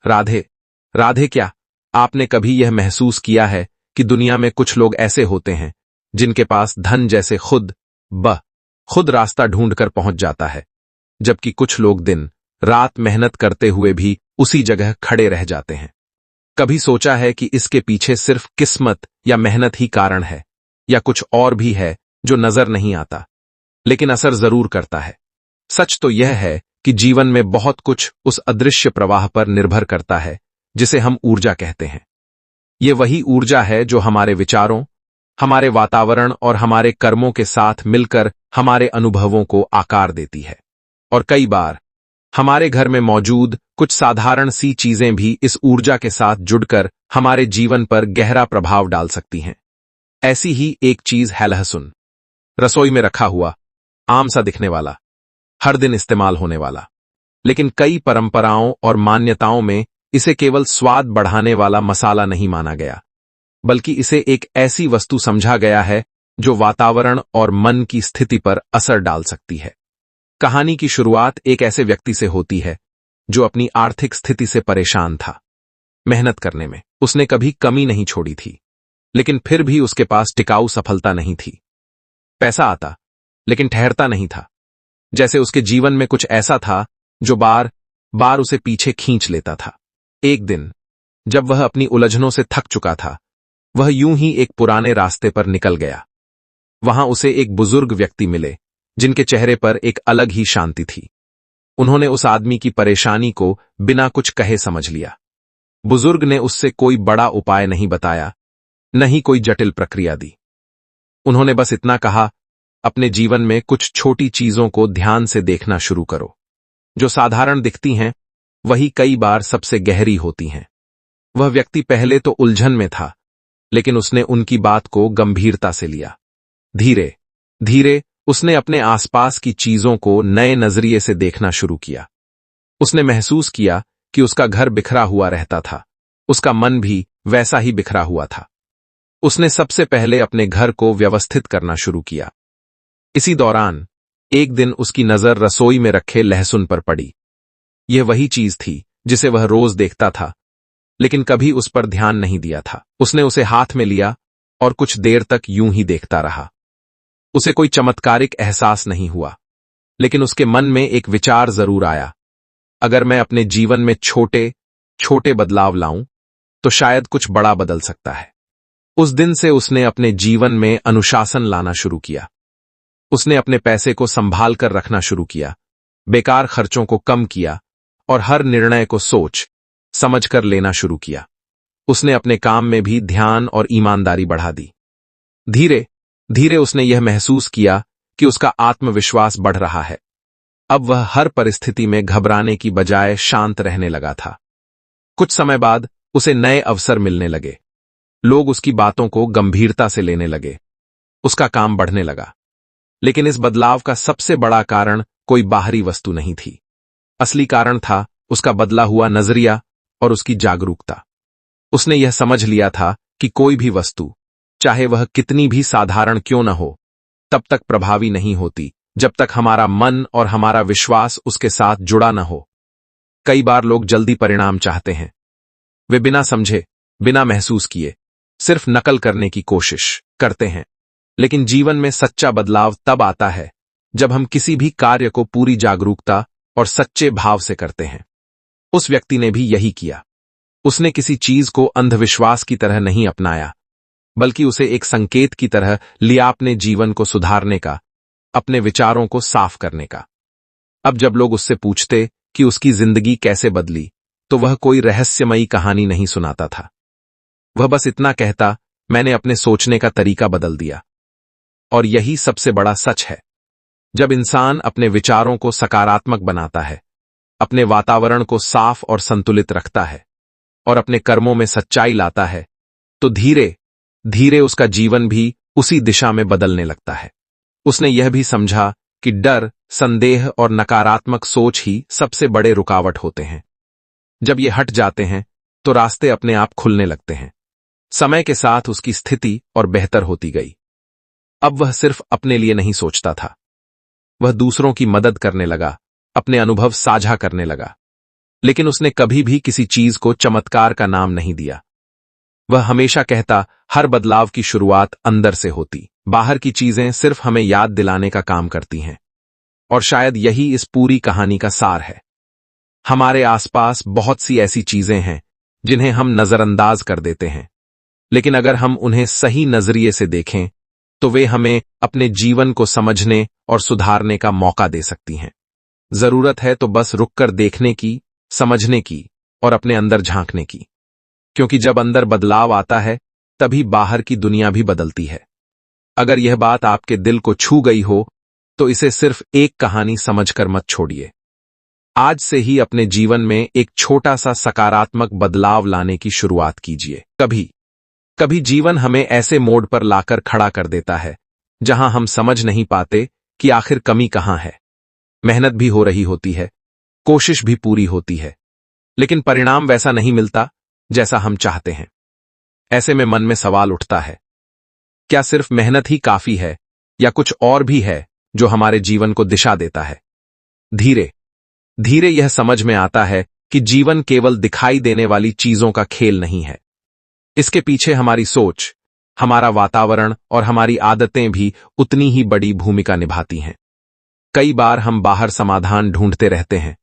राधे। राधे, क्या आपने कभी यह महसूस किया है कि दुनिया में कुछ लोग ऐसे होते हैं जिनके पास धन जैसे खुद रास्ता ढूंढकर पहुंच जाता है, जबकि कुछ लोग दिन रात मेहनत करते हुए भी उसी जगह खड़े रह जाते हैं। कभी सोचा है कि इसके पीछे सिर्फ किस्मत या मेहनत ही कारण है, या कुछ और भी है जो नजर नहीं आता लेकिन असर जरूर करता है? सच तो यह है कि जीवन में बहुत कुछ उस अदृश्य प्रवाह पर निर्भर करता है जिसे हम ऊर्जा कहते हैं। ये वही ऊर्जा है जो हमारे विचारों, हमारे वातावरण और हमारे कर्मों के साथ मिलकर हमारे अनुभवों को आकार देती है। और कई बार हमारे घर में मौजूद कुछ साधारण सी चीजें भी इस ऊर्जा के साथ जुड़कर हमारे जीवन पर गहरा प्रभाव डाल सकती हैं। ऐसी ही एक चीज है लहसुन। रसोई में रखा हुआ, आम सा दिखने वाला, हर दिन इस्तेमाल होने वाला, लेकिन कई परंपराओं और मान्यताओं में इसे केवल स्वाद बढ़ाने वाला मसाला नहीं माना गया, बल्कि इसे एक ऐसी वस्तु समझा गया है जो वातावरण और मन की स्थिति पर असर डाल सकती है। कहानी की शुरुआत एक ऐसे व्यक्ति से होती है जो अपनी आर्थिक स्थिति से परेशान था। मेहनत करने में उसने कभी कमी नहीं छोड़ी थी, लेकिन फिर भी उसके पास टिकाऊ सफलता नहीं थी। पैसा आता, लेकिन ठहरता नहीं था। जैसे उसके जीवन में कुछ ऐसा था जो बार बार उसे पीछे खींच लेता था। एक दिन जब वह अपनी उलझनों से थक चुका था, वह यूं ही एक पुराने रास्ते पर निकल गया। वहां उसे एक बुजुर्ग व्यक्ति मिले जिनके चेहरे पर एक अलग ही शांति थी। उन्होंने उस आदमी की परेशानी को बिना कुछ कहे समझ लिया। बुजुर्ग ने उससे कोई बड़ा उपाय नहीं बताया, न ही कोई जटिल प्रक्रिया दी। उन्होंने बस इतना कहा, अपने जीवन में कुछ छोटी चीजों को ध्यान से देखना शुरू करो। जो साधारण दिखती हैं, वही कई बार सबसे गहरी होती हैं। वह व्यक्ति पहले तो उलझन में था, लेकिन उसने उनकी बात को गंभीरता से लिया। धीरे धीरे उसने अपने आसपास की चीजों को नए नजरिए से देखना शुरू किया। उसने महसूस किया कि उसका घर बिखरा हुआ रहता था, उसका मन भी वैसा ही बिखरा हुआ था। उसने सबसे पहले अपने घर को व्यवस्थित करना शुरू किया। इसी दौरान एक दिन उसकी नजर रसोई में रखे लहसुन पर पड़ी। यह वही चीज थी जिसे वह रोज देखता था, लेकिन कभी उस पर ध्यान नहीं दिया था। उसने उसे हाथ में लिया और कुछ देर तक यूं ही देखता रहा। उसे कोई चमत्कारिक एहसास नहीं हुआ, लेकिन उसके मन में एक विचार जरूर आया, अगर मैं अपने जीवन में छोटे छोटे बदलाव लाऊं तो शायद कुछ बड़ा बदल सकता है। उस दिन से उसने अपने जीवन में अनुशासन लाना शुरू किया। उसने अपने पैसे को संभाल कर रखना शुरू किया, बेकार खर्चों को कम किया और हर निर्णय को सोच समझ कर लेना शुरू किया। उसने अपने काम में भी ध्यान और ईमानदारी बढ़ा दी। धीरे धीरे उसने यह महसूस किया कि उसका आत्मविश्वास बढ़ रहा है। अब वह हर परिस्थिति में घबराने की बजाय शांत रहने लगा था। कुछ समय बाद उसे नए अवसर मिलने लगे। लोग उसकी बातों को गंभीरता से लेने लगे। उसका काम बढ़ने लगा। लेकिन इस बदलाव का सबसे बड़ा कारण कोई बाहरी वस्तु नहीं थी। असली कारण था उसका बदला हुआ नजरिया और उसकी जागरूकता। उसने यह समझ लिया था कि कोई भी वस्तु, चाहे वह कितनी भी साधारण क्यों न हो, तब तक प्रभावी नहीं होती जब तक हमारा मन और हमारा विश्वास उसके साथ जुड़ा न हो। कई बार लोग जल्दी परिणाम चाहते हैं। वे बिना समझे, बिना महसूस किए सिर्फ नकल करने की कोशिश करते हैं। लेकिन जीवन में सच्चा बदलाव तब आता है जब हम किसी भी कार्य को पूरी जागरूकता और सच्चे भाव से करते हैं। उस व्यक्ति ने भी यही किया। उसने किसी चीज को अंधविश्वास की तरह नहीं अपनाया, बल्कि उसे एक संकेत की तरह लिया, अपने जीवन को सुधारने का, अपने विचारों को साफ करने का। अब जब लोग उससे पूछते कि उसकी जिंदगी कैसे बदली, तो वह कोई रहस्यमयी कहानी नहीं सुनाता था। वह बस इतना कहता, मैंने अपने सोचने का तरीका बदल दिया। और यही सबसे बड़ा सच है। जब इंसान अपने विचारों को सकारात्मक बनाता है, अपने वातावरण को साफ और संतुलित रखता है और अपने कर्मों में सच्चाई लाता है, तो धीरे धीरे उसका जीवन भी उसी दिशा में बदलने लगता है। उसने यह भी समझा कि डर, संदेह और नकारात्मक सोच ही सबसे बड़े रुकावट होते हैं। जब ये हट जाते हैं तो रास्ते अपने आप खुलने लगते हैं। समय के साथ उसकी स्थिति और बेहतर होती गई। अब वह सिर्फ अपने लिए नहीं सोचता था, वह दूसरों की मदद करने लगा, अपने अनुभव साझा करने लगा। लेकिन उसने कभी भी किसी चीज को चमत्कार का नाम नहीं दिया। वह हमेशा कहता, हर बदलाव की शुरुआत अंदर से होती, बाहर की चीजें सिर्फ हमें याद दिलाने का काम करती हैं। और शायद यही इस पूरी कहानी का सार है। हमारे आसपास बहुत सी ऐसी चीजें हैं जिन्हें हम नजरअंदाज कर देते हैं, लेकिन अगर हम उन्हें सही नजरिए से देखें तो वे हमें अपने जीवन को समझने और सुधारने का मौका दे सकती हैं। जरूरत है तो बस रुककर देखने की, समझने की और अपने अंदर झांकने की, क्योंकि जब अंदर बदलाव आता है तभी बाहर की दुनिया भी बदलती है। अगर यह बात आपके दिल को छू गई हो तो इसे सिर्फ एक कहानी समझकर मत छोड़िए। आज से ही अपने जीवन में एक छोटा सा सकारात्मक बदलाव लाने की शुरुआत कीजिए। कभी कभी जीवन हमें ऐसे मोड़ पर लाकर खड़ा कर देता है जहां हम समझ नहीं पाते कि आखिर कमी कहां है। मेहनत भी हो रही होती है, कोशिश भी पूरी होती है, लेकिन परिणाम वैसा नहीं मिलता जैसा हम चाहते हैं। ऐसे में मन में सवाल उठता है, क्या सिर्फ मेहनत ही काफी है या कुछ और भी है जो हमारे जीवन को दिशा देता है? धीरे धीरे यह समझ में आता है कि जीवन केवल दिखाई देने वाली चीजों का खेल नहीं है। इसके पीछे हमारी सोच, हमारा वातावरण और हमारी आदतें भी उतनी ही बड़ी भूमिका निभाती हैं। कई बार हम बाहर समाधान ढूंढते रहते हैं,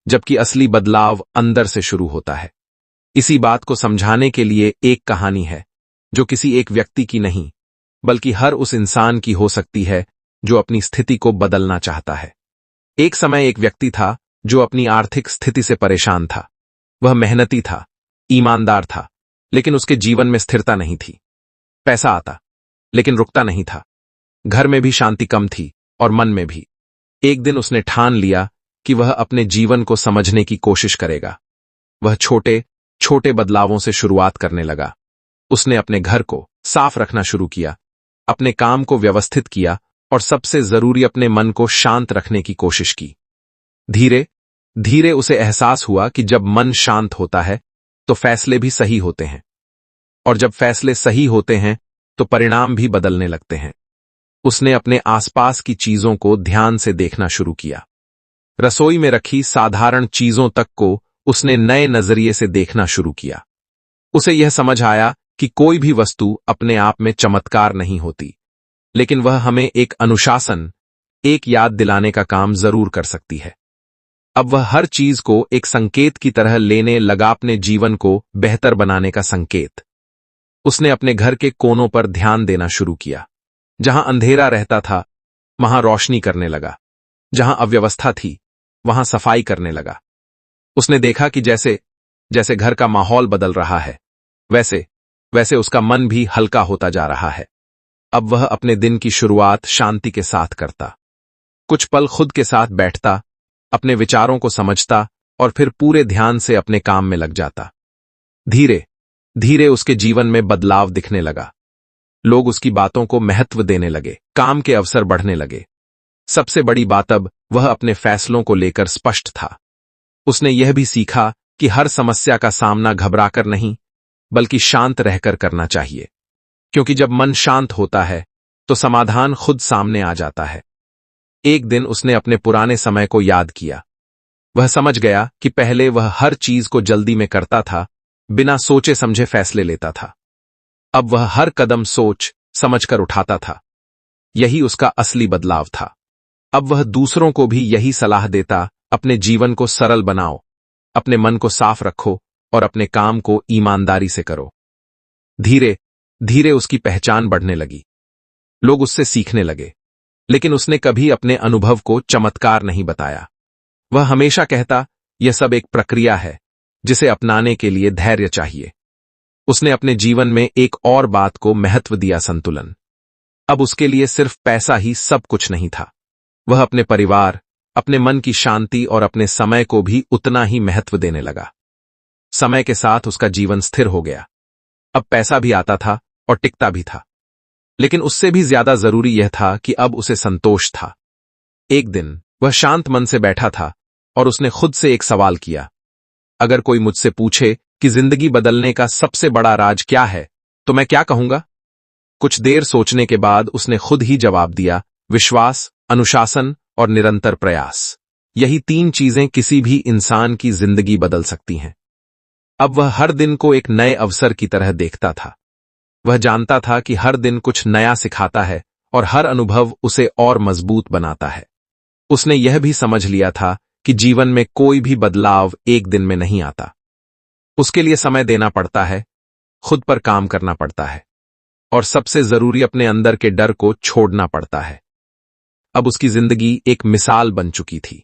जबकि असली बदलाव अंदर से शुरू होता है। इसी बात को समझाने के लिए एक कहानी है जो किसी एक व्यक्ति की नहीं, बल्कि हर उस इंसान की हो सकती है जो अपनी स्थिति को बदलना चाहता है। एक समय एक व्यक्ति था जो अपनी आर्थिक स्थिति से परेशान था। वह मेहनती था, ईमानदार था, लेकिन उसके जीवन में स्थिरता नहीं थी। पैसा आता, लेकिन रुकता नहीं था। घर में भी शांति कम थी और मन में भी। एक दिन उसने ठान लिया कि वह अपने जीवन को समझने की कोशिश करेगा। वह छोटे छोटे बदलावों से शुरुआत करने लगा। उसने अपने घर को साफ रखना शुरू किया, अपने काम को व्यवस्थित किया और सबसे जरूरी अपने मन को शांत रखने की कोशिश की। धीरे धीरे उसे एहसास हुआ कि जब मन शांत होता है तो फैसले भी सही होते हैं, और जब फैसले सही होते हैं तो परिणाम भी बदलने लगते हैं। उसने अपने आसपास की चीजों को ध्यान से देखना शुरू किया। रसोई में रखी साधारण चीजों तक को उसने नए नजरिए से देखना शुरू किया। उसे यह समझ आया कि कोई भी वस्तु अपने आप में चमत्कार नहीं होती, लेकिन वह हमें एक अनुशासन, एक याद दिलाने का काम जरूर कर सकती है। अब वह हर चीज को एक संकेत की तरह लेने लगा, अपने जीवन को बेहतर बनाने का संकेत। उसने अपने घर के कोनों पर ध्यान देना शुरू किया। जहां अंधेरा रहता था वहां रोशनी करने लगा, जहां अव्यवस्था थी वहां सफाई करने लगा। उसने देखा कि जैसे जैसे घर का माहौल बदल रहा है, वैसे वैसे उसका मन भी हल्का होता जा रहा है। अब वह अपने दिन की शुरुआत शांति के साथ करता। कुछ पल खुद के साथ बैठता, अपने विचारों को समझता और फिर पूरे ध्यान से अपने काम में लग जाता। धीरे धीरे उसके जीवन में बदलाव दिखने लगा। लोग उसकी बातों को महत्व देने लगे, काम के अवसर बढ़ने लगे। सबसे बड़ी बात, अब वह अपने फैसलों को लेकर स्पष्ट था। उसने यह भी सीखा कि हर समस्या का सामना घबराकर नहीं, बल्कि शांत रहकर करना चाहिए, क्योंकि जब मन शांत होता है तो समाधान खुद सामने आ जाता है। एक दिन उसने अपने पुराने समय को याद किया। वह समझ गया कि पहले वह हर चीज को जल्दी में करता था, बिना सोचे समझे फैसले लेता था। अब वह हर कदम सोच समझकर उठाता था। यही उसका असली बदलाव था। अब वह दूसरों को भी यही सलाह देता, अपने जीवन को सरल बनाओ, अपने मन को साफ रखो और अपने काम को ईमानदारी से करो। धीरे धीरे उसकी पहचान बढ़ने लगी। लोग उससे सीखने लगे, लेकिन उसने कभी अपने अनुभव को चमत्कार नहीं बताया। वह हमेशा कहता, यह सब एक प्रक्रिया है जिसे अपनाने के लिए धैर्य चाहिए। उसने अपने जीवन में एक और बात को महत्व दिया, संतुलन। अब उसके लिए सिर्फ पैसा ही सब कुछ नहीं था। वह अपने परिवार, अपने मन की शांति और अपने समय को भी उतना ही महत्व देने लगा। समय के साथ उसका जीवन स्थिर हो गया। अब पैसा भी आता था और टिकता भी था, लेकिन उससे भी ज्यादा जरूरी यह था कि अब उसे संतोष था। एक दिन वह शांत मन से बैठा था और उसने खुद से एक सवाल किया, अगर कोई मुझसे पूछे कि जिंदगी बदलने का सबसे बड़ा राज क्या है तो मैं क्या कहूंगा? कुछ देर सोचने के बाद उसने खुद ही जवाब दिया, विश्वास, अनुशासन और निरंतर प्रयास। यही 3 चीजें किसी भी इंसान की जिंदगी बदल सकती हैं। अब वह हर दिन को एक नए अवसर की तरह देखता था। वह जानता था कि हर दिन कुछ नया सिखाता है और हर अनुभव उसे और मजबूत बनाता है। उसने यह भी समझ लिया था कि जीवन में कोई भी बदलाव एक दिन में नहीं आता। उसके लिए समय देना पड़ता है, खुद पर काम करना पड़ता है और सबसे जरूरी अपने अंदर के डर को छोड़ना पड़ता है। अब उसकी जिंदगी एक मिसाल बन चुकी थी,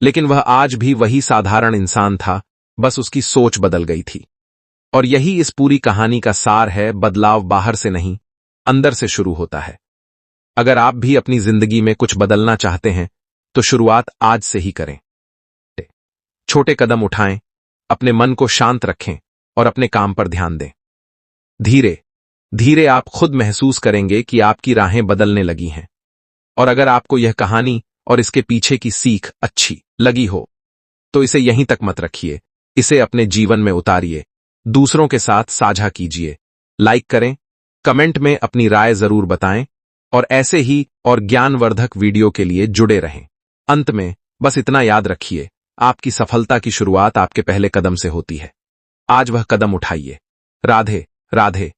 लेकिन वह आज भी वही साधारण इंसान था, बस उसकी सोच बदल गई थी। और यही इस पूरी कहानी का सार है, बदलाव बाहर से नहीं, अंदर से शुरू होता है। अगर आप भी अपनी जिंदगी में कुछ बदलना चाहते हैं, तो शुरुआत आज से ही करें। छोटे कदम उठाएं, अपने मन को शांत रखें और अपने काम पर ध्यान दें। धीरे धीरे आप खुद महसूस करेंगे कि आपकी राहें बदलने लगी हैं। और अगर आपको यह कहानी और इसके पीछे की सीख अच्छी लगी हो, तो इसे यहीं तक मत रखिए, इसे अपने जीवन में उतारिए, दूसरों के साथ साझा कीजिए, लाइक करें, कमेंट में अपनी राय जरूर बताएं और ऐसे ही और ज्ञानवर्धक वीडियो के लिए जुड़े रहें। अंत में बस इतना याद रखिए, आपकी सफलता की शुरुआत आपके पहले कदम से होती है। आज वह कदम उठाइए। राधे राधे।